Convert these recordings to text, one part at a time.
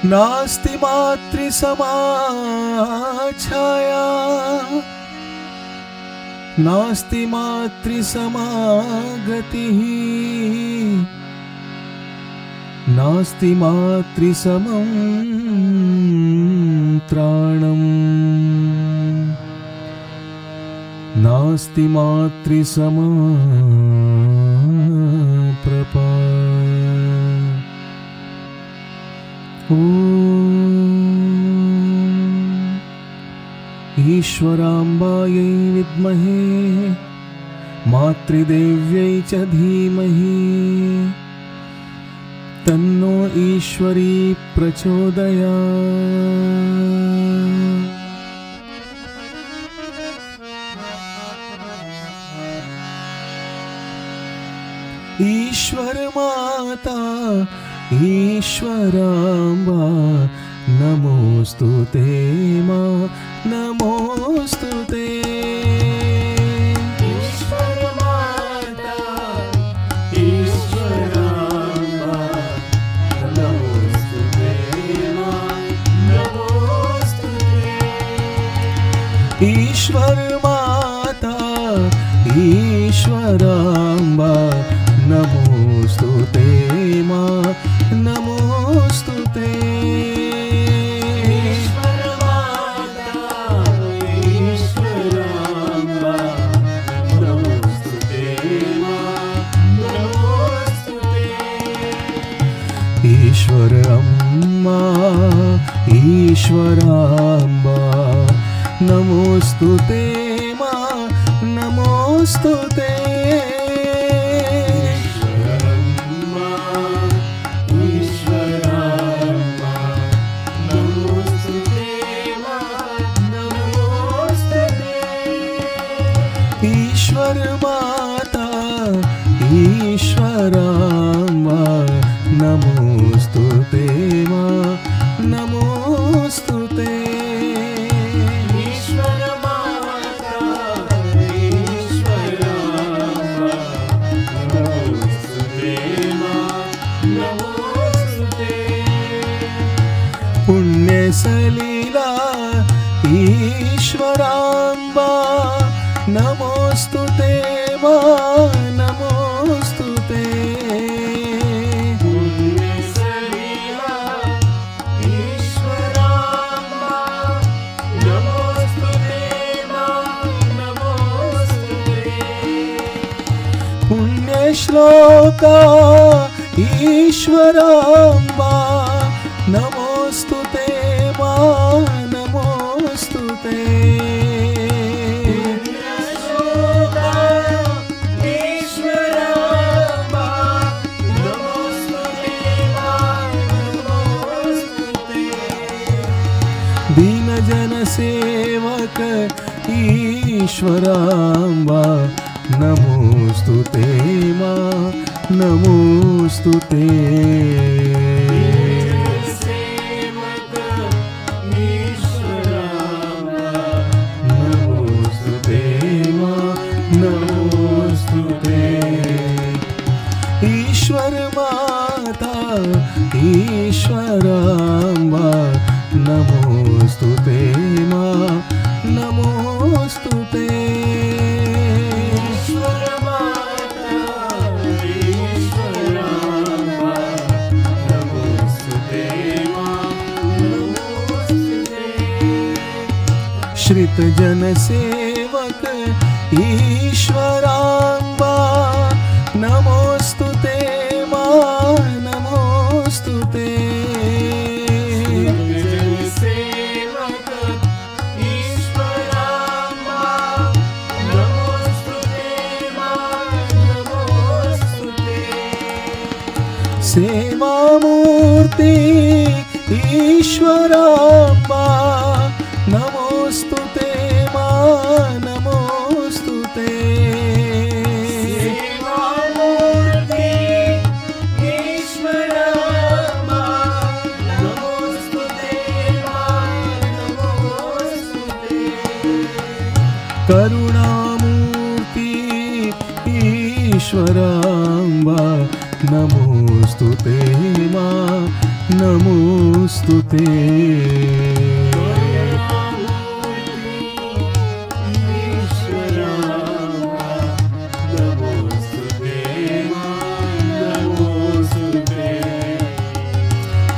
नास्ति मातृसमा छाया, नास्ति मातृसमा गतिः, नास्ति मातृसमं त्राणम्, नास्ति मातृसमा प्रपा। ईश्वराम्बायै विद्महे मातृदेव्यै च धीमहि तन्नो ईश्वरी प्रचोदयात्। ईश्वर माता ईश्वराम्बा नमोस्तुते मां नमोस्तुते। ईश्वर माता ईश्वराम्बा नमोस्तुते मां नमोस्तुते। ईश्वर माता ईश्वराम्बा नमोस्तुते मां नमोस्तुते। ईश्वर माता ईश्वराम्बा नमोस्तुते मां नमोस्तुते। ईश्वर अम्मा ईश्वराम्बा नमोस्तुते मां नमोस्तुते। ईश्वर माता ईश्वराम्बा नमोस्तुते मां नमोस्तुते। ईश्वर माता ईश्वराम्बा नमोस्तुते मां नमोस्तुते। पुण्य सलीला ईश्वराम्बा नमोस्तुते मां नमोस्तुते। पुण्य सलीला ईश्वराम्बा नमोस्तुते मां नमोस्तुते। पुण्य श्लोका ईश्वराम्बा नमोस्तुते मां नमोस्तुते। दीन जन सेवक ईश्वराम्बा नमोस्तुते मां नमोस्तुते। सेवक ईश्वराम्बा नमोस्तुते मां नमोस्तुते। ईश्वर माता ईश्वराम्बा नमोस्तुते मां नमोस्तुते। ईश्वर माता ईश्वराम्बा नमोस्तुते मां नमोस्तुते। श्रित जन सेवक ईश्वराम्बा नमोस्तुते मां नमोस्तुते। सेवा मूर्ति ईश्वराम्बा नमोस्तुते मां नमोस्तुते। सेवा मूर्ति ईश्वराम्बा नमोस्तुते मां नमोस्तुते। करुणामूर्ति ईश्वराम्बा नमोस्तुते मां नमोस्तुते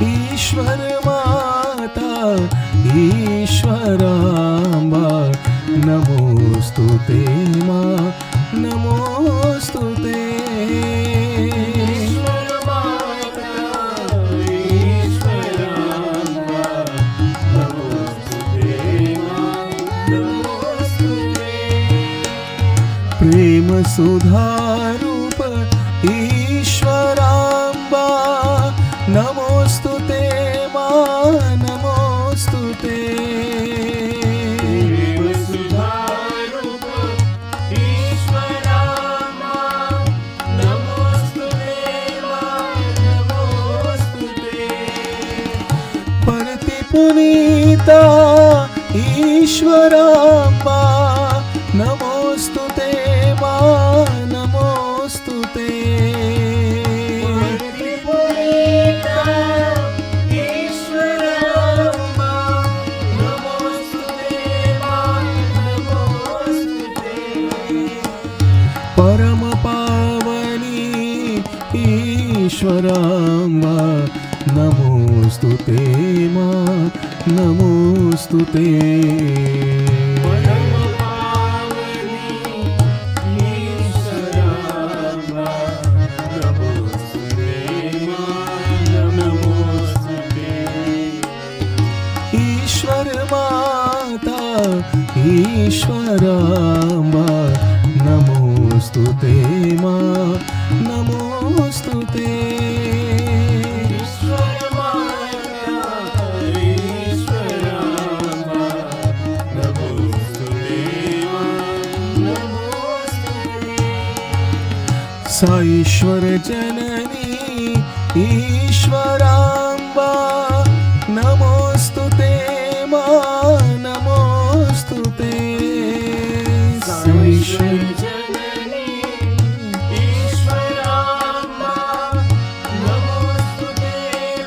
ईश्वर माता ईश्वराम्बा नमोस्तुते मां नमोस्तुते प्रेम सुधारूप ईश्वराम्बा नमोस्तुते मां नमोस्तुते प्रेम सुधारूप ईश्वराम्बा नमोस्तुते मां नमोस्तुते परति पुनीता ईश्वराम्बा नमोस्तुते मां नमोस्तुते परम पावनी ईश्वराम्बा नमोस्तुते मां नमोस्तुते ईश्वर माता ईश्वराम्बा नमोस्तुते मां नमोस्तुते साईश्वर जननी ईश्वराम्बा नमोस्तुते मां नमोस्तुते साईश्वर जननी ईश्वराम्बा नमोस्तुते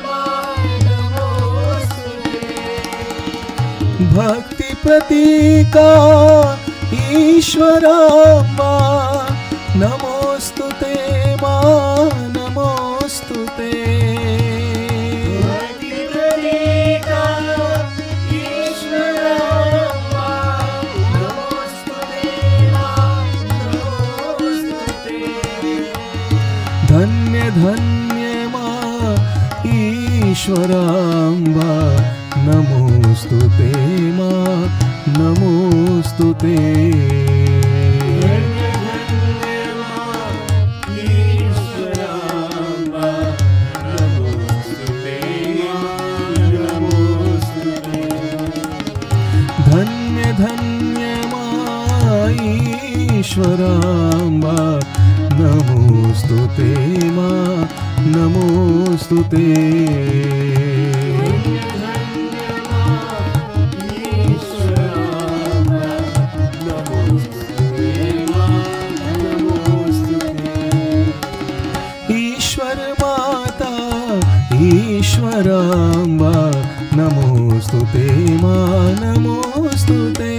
मां नमोस्तुते भक्ति प्रतीका ईश्वराम्बा नमोस्तुते मां नमोस्तुते भक्ति प्रतीका ईश्वराम्बा नमोस्तुते मां नमोस्तुते धन्य धन्य मां ईश्वराम्बा नमोस्तुते मां नमोस्तुते धन्य धन्य मां ईश्वराम्बा नमोस्तुते मां नमोस्तुते ईश्वर माता ईश्वराम्बा नमोस्तुते मां नमोस्तुते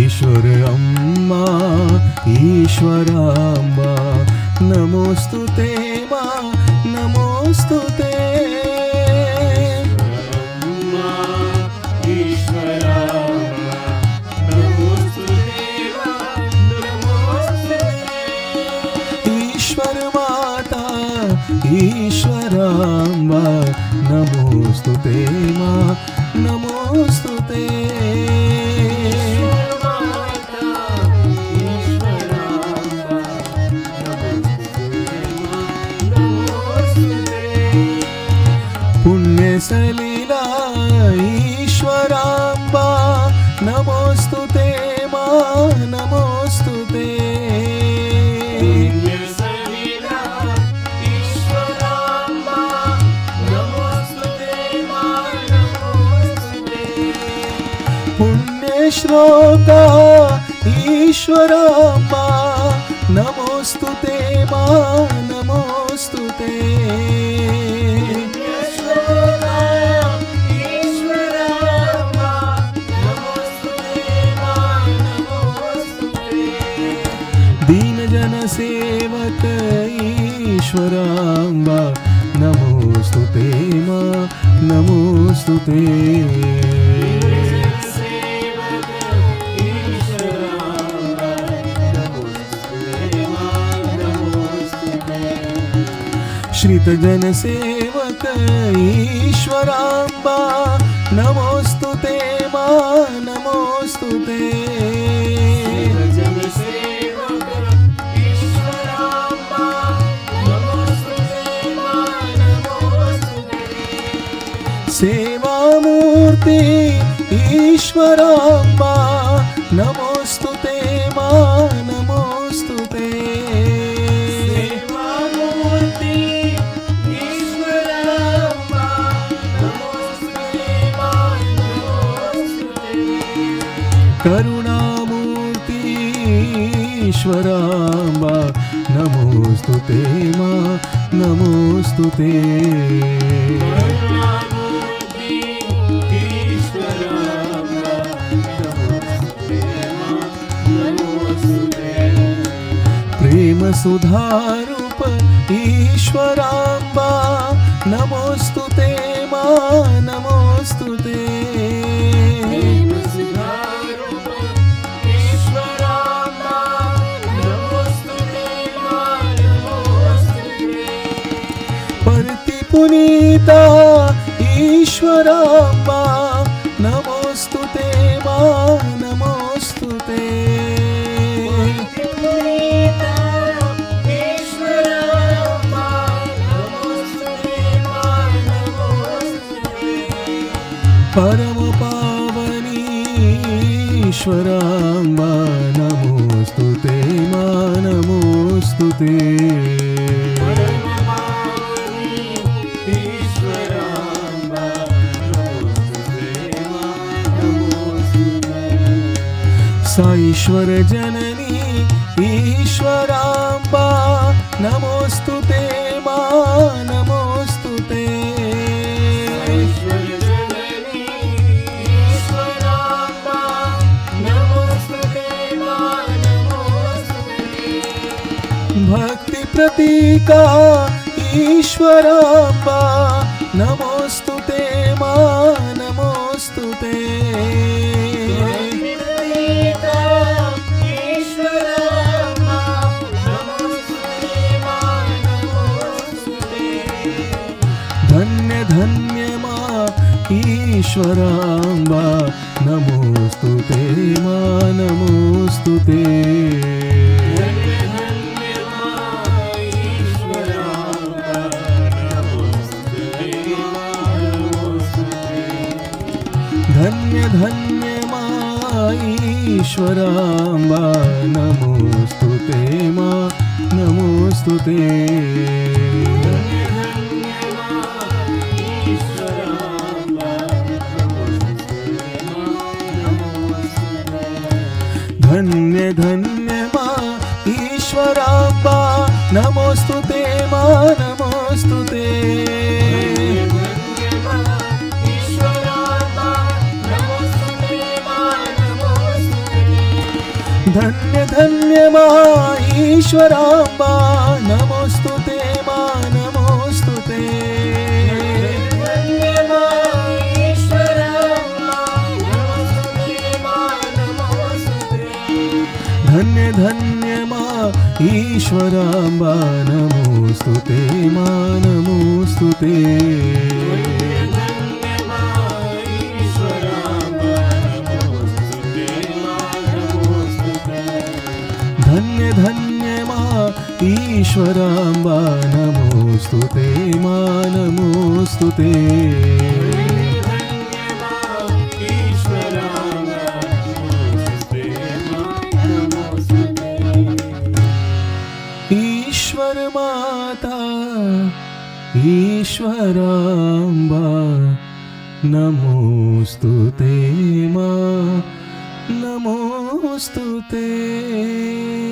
ईश्वर अम्मा ईश्वराम्बा नमोस्तुते मां नमोस्तुते ईश्वर माता ईश्वराम्बा नमोस्तुते मां नमोस्तुते पुण्य सलीला ईश्वराम्बा नमोस्तुते मां नमोस्तुते श्लोका ईश्वराम्बा नमोस्तुते मा नमोस्तुते दीनजन सेवक ईश्वराम्बा नमोस्तुते मा नमोस्तुते श्रितजन सेवक ईश्वराम्बा नमोस्तुते मा नमोस्तुते सेवामूर्ति ईश्वराम्बा नमोस्तुते मा नमोस्तुते सेवामूर्ति ईश्वराम्बा नमोस्तुते मा नमोस्तुते करुणामूर्ति ईश्वराम्बा नमोस्तुते मा नमोस्तुते प्रेम सुधारूप ईश्वराम्बा नमोस्तुते मा नमोस्तुते प्रेम सुधारूप ईश्वराम्बा नमोस्तुते मा नमोस्तुते परति पुनीता ईश्वराम्बा नमोस्तुते मा नमोस्तुते परम पावनी ईश्वराम्बा नमोस्तुते मा नमोस्तुते साईश्वर जननी ईश्वराम्बा नमोस्तुते मा नमोस्तुते भक्ति प्रतीका ईश्वराम्बा नमोस्तुते मा नमोस्तुते धन्य धन्य मा ईश्वराम्बा नमोस्तुते मा नमोस्तुते धन्य धन्य मा ईश्वराम्बा नमोस्तुते मा नमोस्तुते धन्य धन्य मा ईश्वराम्बा नमोस्तुते मा नमोस्तुते धन्य धन्य मा ईश्वराम्बा नमोस्तुते मा नमोस्तुते धन्य धन्य मा ईश्वराम्बा नमोस्तुते मा नमोस्तुते धन्य धन्य मा ईश्वराम्बा नमोस्तुते मा नमोस्तुते ईश्वर माता ईश्वराम्बा नमोस्तुते मा नमोस्तुते